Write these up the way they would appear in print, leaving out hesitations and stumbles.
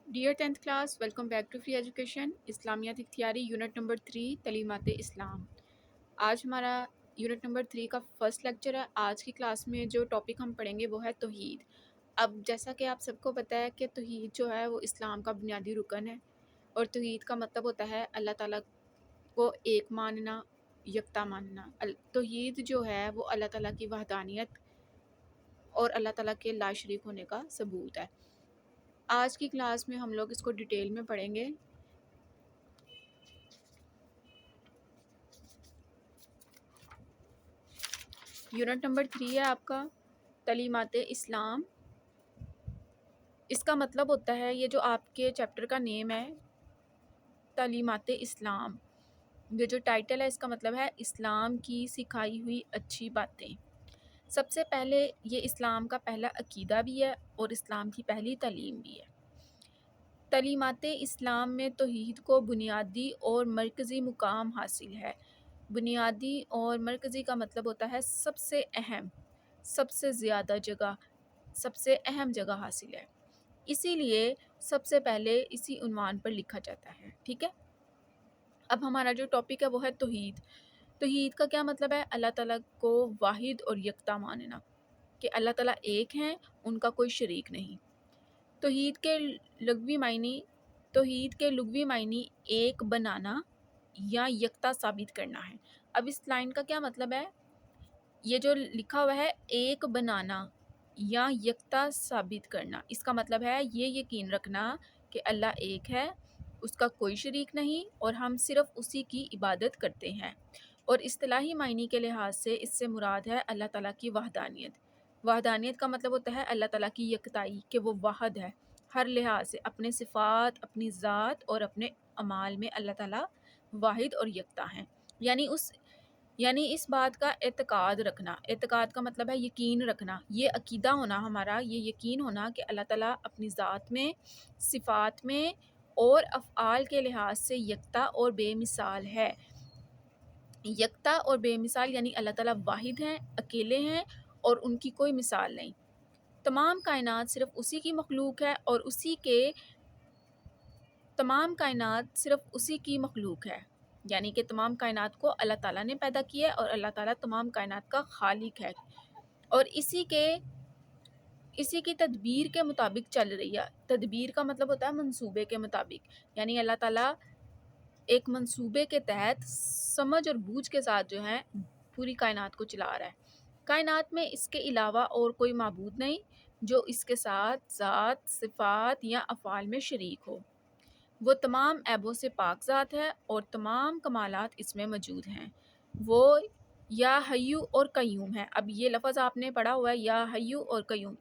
Dear 10th class, welcome back to free education اسلامیات اختیاری unit number 3 تعلیمات اسلام۔ آج ہمارا یونٹ نمبر 3 کا فرسٹ لیکچر ہے۔ آج کی کلاس میں جو ٹاپک ہم پڑھیں گے وہ ہے توحید۔ اب جیسا کہ آپ سب کو پتہ ہے کہ توحید جو ہے وہ اسلام کا بنیادی رکن ہے، اور توحید کا مطلب ہوتا ہے اللہ تعالیٰ کو ایک ماننا، یکتا ماننا۔ توحید جو ہے وہ اللہ تعالیٰ کی وحدانیت اور اللہ تعالیٰ کے لا شریک ہونے کا ثبوت ہے۔ آج کی کلاس میں ہم لوگ اس کو ڈیٹیل میں پڑھیں گے۔ یونٹ نمبر 3 ہے آپ کا تعلیمات اسلام۔ اس کا مطلب ہوتا ہے، یہ جو آپ کے چیپٹر کا نیم ہے تعلیمات اسلام، یہ جو ٹائٹل ہے اس کا مطلب ہے اسلام کی سکھائی ہوئی اچھی باتیں۔ سب سے پہلے یہ اسلام کا پہلا عقیدہ بھی ہے اور اسلام کی پہلی تعلیم بھی ہے۔ تعلیمات اسلام میں توحید کو بنیادی اور مرکزی مقام حاصل ہے۔ بنیادی اور مرکزی کا مطلب ہوتا ہے سب سے اہم، سب سے زیادہ جگہ، سب سے اہم جگہ حاصل ہے، اسی لیے سب سے پہلے اسی عنوان پر لکھا جاتا ہے۔ ٹھیک ہے، اب ہمارا جو ٹاپک ہے وہ ہے توحید۔ توحید کا کیا مطلب ہے؟ اللہ تعالیٰ کو واحد اور یکتا ماننا، کہ اللہ تعالیٰ ایک ہیں، ان کا کوئی شریک نہیں۔ توحید کے لغوی معنی ایک بنانا یا یکتا ثابت کرنا ہے۔ اب اس لائن کا کیا مطلب ہے؟ یہ جو لکھا ہوا ہے ایک بنانا یا یکتا ثابت کرنا، اس کا مطلب ہے یہ یقین رکھنا کہ اللہ ایک ہے، اس کا کوئی شریک نہیں، اور ہم صرف اسی کی عبادت کرتے ہیں۔ اور اصطلاحی معنی کے لحاظ سے اس سے مراد ہے اللہ تعالیٰ کی وحدانیت۔ وحدانیت کا مطلب ہوتا ہے اللہ تعالیٰ کی یکتائی، کہ وہ واحد ہے ہر لحاظ سے، اپنے صفات، اپنی ذات اور اپنے اعمال میں اللہ تعالیٰ واحد اور یکتا ہیں۔ یعنی اس بات کا اعتقاد رکھنا، اعتقاد کا مطلب ہے یقین رکھنا، یہ عقیدہ ہونا ہمارا، یہ یقین ہونا کہ اللہ تعالیٰ اپنی ذات میں، صفات میں اور افعال کے لحاظ سے یکتا اور بے مثال ہے۔ یکتا اور بے مثال یعنی اللہ تعالیٰ واحد ہیں، اکیلے ہیں اور ان کی کوئی مثال نہیں۔ تمام کائنات صرف اسی کی مخلوق ہے اور اسی کی مخلوق ہے، یعنی کہ تمام کائنات کو اللہ تعالیٰ نے پیدا کیا ہے اور اللہ تعالیٰ تمام کائنات کا خالق ہے، اور اسی کی تدبیر کے مطابق چل رہی ہے۔ تدبیر کا مطلب ہوتا ہے منصوبے کے مطابق، یعنی اللہ تعالیٰ ایک منصوبے کے تحت سمجھ اور بوجھ کے ساتھ جو ہے پوری کائنات کو چلا رہا ہے۔ کائنات میں اس کے علاوہ اور کوئی معبود نہیں جو اس کے ساتھ ذات، صفات یا افعال میں شریک ہو۔ وہ تمام عیبوں سے پاک ذات ہے اور تمام کمالات اس میں موجود ہیں۔ وہ یا حیو اور قیوم ہے۔ اب یہ لفظ آپ نے پڑھا ہوا ہے، یا حیو اور قیوم۔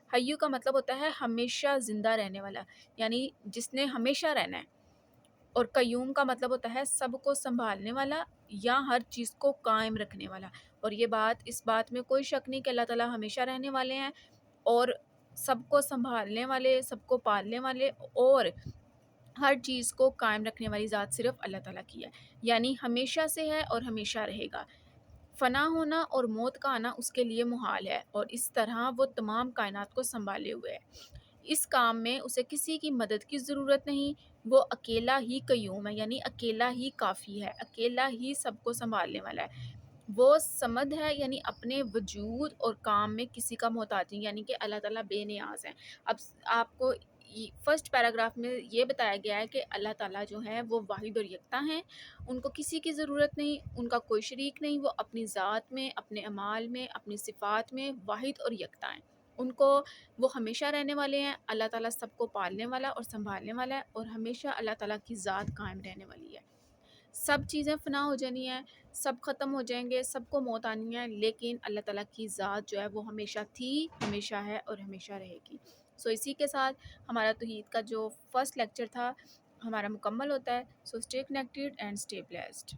حیو کا مطلب ہوتا ہے ہمیشہ زندہ رہنے والا، یعنی جس نے ہمیشہ رہنا ہے، اور قیوم کا مطلب ہوتا ہے سب کو سنبھالنے والا یا ہر چیز کو قائم رکھنے والا۔ اور اس بات میں کوئی شک نہیں کہ اللہ تعالیٰ ہمیشہ رہنے والے ہیں اور سب کو سنبھالنے والے، سب کو پالنے والے اور ہر چیز کو قائم رکھنے والی ذات صرف اللہ تعالیٰ کی ہے، یعنی ہمیشہ سے ہے اور ہمیشہ رہے گا۔ فنا ہونا اور موت کا آنا اس کے لیے محال ہے، اور اس طرح وہ تمام کائنات کو سنبھالے ہوئے ہے۔ اس کام میں اسے کسی کی مدد کی ضرورت نہیں، وہ اکیلا ہی قیوم ہے، یعنی اکیلا ہی کافی ہے، اکیلا ہی سب کو سنبھالنے والا ہے۔ وہ صمد ہے، یعنی اپنے وجود اور کام میں کسی کا محتاج نہیں، یعنی کہ اللہ تعالیٰ بے نیاز ہے۔ اب آپ کو فرسٹ پیراگراف میں یہ بتایا گیا ہے کہ اللہ تعالیٰ جو ہیں وہ واحد اور یکتا ہیں، ان کو کسی کی ضرورت نہیں، ان کا کوئی شریک نہیں، وہ اپنی ذات میں، اپنے اعمال میں، اپنی صفات میں واحد اور یکتا ہیں۔ وہ ہمیشہ رہنے والے ہیں، اللہ تعالیٰ سب کو پالنے والا اور سنبھالنے والا ہے، اور ہمیشہ اللہ تعالیٰ کی ذات قائم رہنے والی ہے۔ سب چیزیں فنا ہو جانی ہیں، سب ختم ہو جائیں گے، سب کو موت آنی ہے، لیکن اللہ تعالیٰ کی ذات جو ہے وہ ہمیشہ تھی، ہمیشہ ہے اور ہمیشہ رہے گی۔ اسی کے ساتھ ہمارا توحید کا جو فرسٹ لیکچر تھا ہمارا مکمل ہوتا ہے۔ Stay connected and stay blessed.